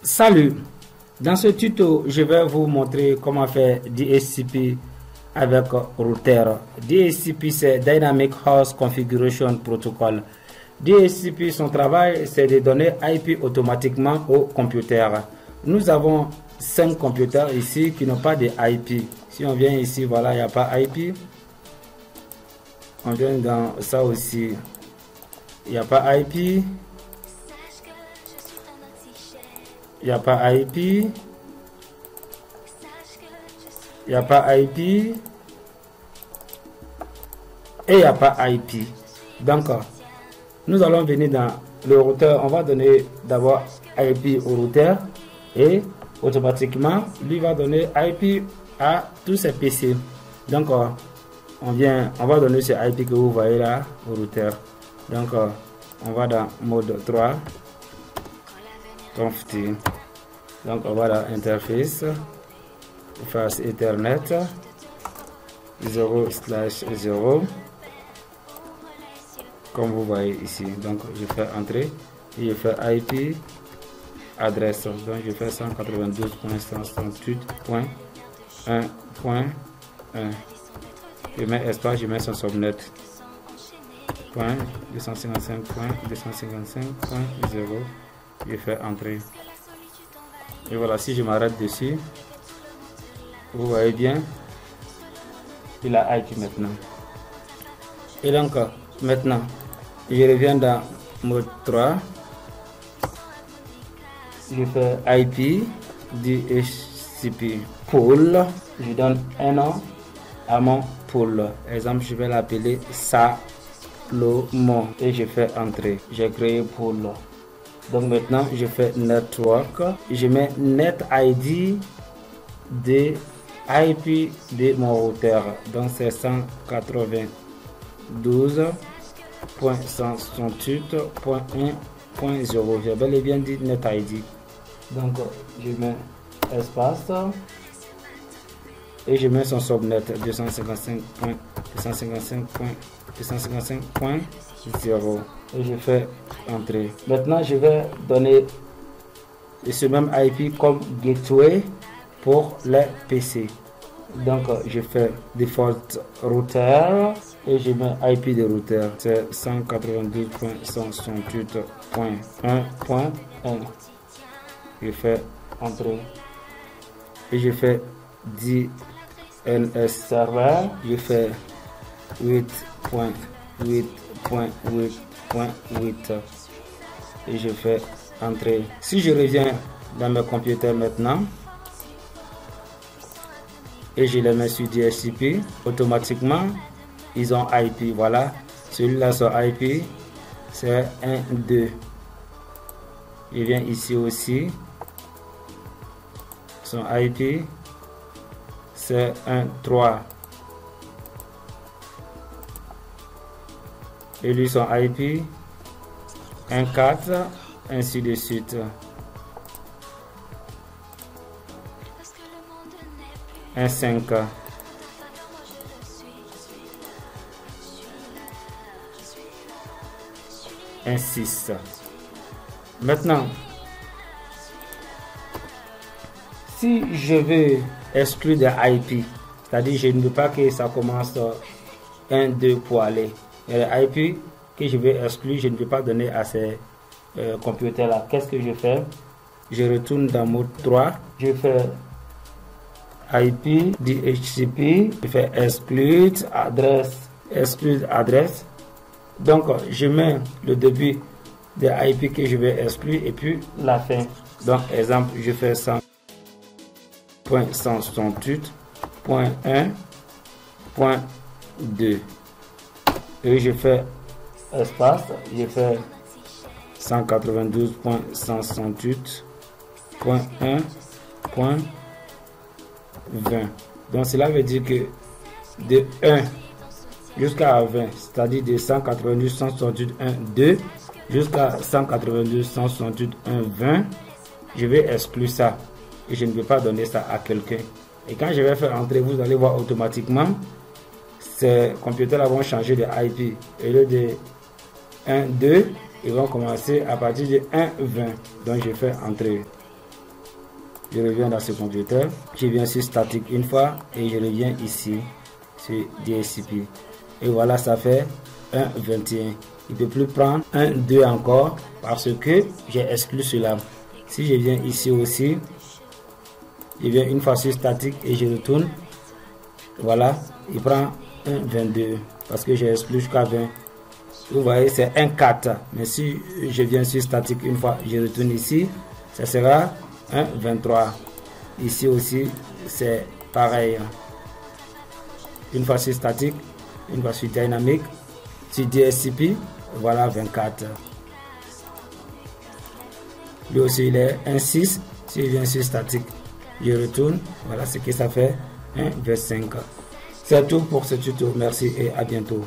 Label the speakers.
Speaker 1: Salut, dans ce tuto je vais vous montrer comment faire DHCP avec router. DHCP c'est Dynamic Host Configuration Protocol. DHCP, son travail c'est de donner IP automatiquement au computer. Nous avons 5 computers ici qui n'ont pas de IP. Si on vient ici, voilà, il n'y a pas IP. On vient dans ça aussi, il n'y a pas IP. Il n'y a pas IP. Il n'y a pas IP. Et il n'y a pas IP. Donc, nous allons venir dans le routeur. On va donner d'abord IP au routeur. Et automatiquement, lui va donner IP à tous ces PC. Donc, on va donner ce IP que vous voyez là au routeur. Donc, on va dans mode 3. Config. Donc on va dans interface, face Ethernet 0/0 comme vous voyez ici. Donc je fais entrée et je fais IP adresse. Donc je fais 192.168.1.1. Je mets espace, je mets son subnet. 255.255.0. Je fais entrer. Et voilà, si je m'arrête dessus, vous voyez bien, il a IP maintenant. Et donc, maintenant, je reviens dans mode 3. Je fais IP, DHCP pool. Je donne un nom à mon pool. Exemple, je vais l'appeler Salomon. Et je fais entrer. J'ai créé pool. Donc maintenant, je fais network. Je mets net ID de IP de mon routeur. Donc c'est 192.168.1.0. J'ai bel et bien dit net ID. Donc je mets espace et je mets son subnet 255.255.255.0 et je fais entrer. Maintenant je vais donner ce même IP comme gateway pour les PC. Donc je fais default router et je mets IP de routeur, c'est 192.168.1.1. je fais entrer et je fais DNS server, je fais 8.8.8.8 et je fais entrer. Si je reviens dans mes computers maintenant et je les mets sur DHCP, automatiquement ils ont IP. Voilà, celui-là son IP c'est 1.2. Je viens ici aussi, son IP c'est 1.3 et lui son IP 1.4, ainsi de suite. 1.5 1.6. Maintenant, si je veux exclure des IP, c'est-à-dire je ne veux pas que ça commence 1, 2 pour aller. Et les IP que je vais exclure, je ne vais pas donner à ces computers là. Qu'est-ce que je fais? Je retourne dans mode 3, je fais IP DHCP, je fais exclude adresse. Donc je mets le début des IP que je vais exclure et puis la fin. Donc exemple, je fais 100.168.1.2 et je fais espace, je fais 192.168.1.20. Donc cela veut dire que de 1 jusqu'à 20, c'est-à-dire de 192.168.1.2 jusqu'à 192.168.1.20, je vais exclure ça et je ne vais pas donner ça à quelqu'un. Et quand je vais faire entrer, vous allez voir automatiquement ces computers là vont changer de IP. Et le de 1, 2, ils vont commencer à partir de 1, 20. Donc je fais entrer. Je reviens dans ce conducteur. Je viens sur statique une fois et je reviens ici sur DHCP. Et voilà, ça fait 1,21. Il ne peut plus prendre 1,2 encore parce que j'ai exclu cela. Si je viens ici aussi, je viens une fois sur statique et je retourne. Voilà, il prend 1,22 parce que j'ai exclu jusqu'à 20. Vous voyez, c'est 1,4. Mais si je viens sur statique une fois, je retourne ici, ça sera 1,23. Ici aussi, c'est pareil. Une fois sur statique, une fois sur dynamique, sur DHCP, voilà 24. Lui aussi, il est 1,6. Si je viens sur statique, je retourne. Voilà ce que ça fait, 1,25. C'est tout pour ce tuto. Merci et à bientôt.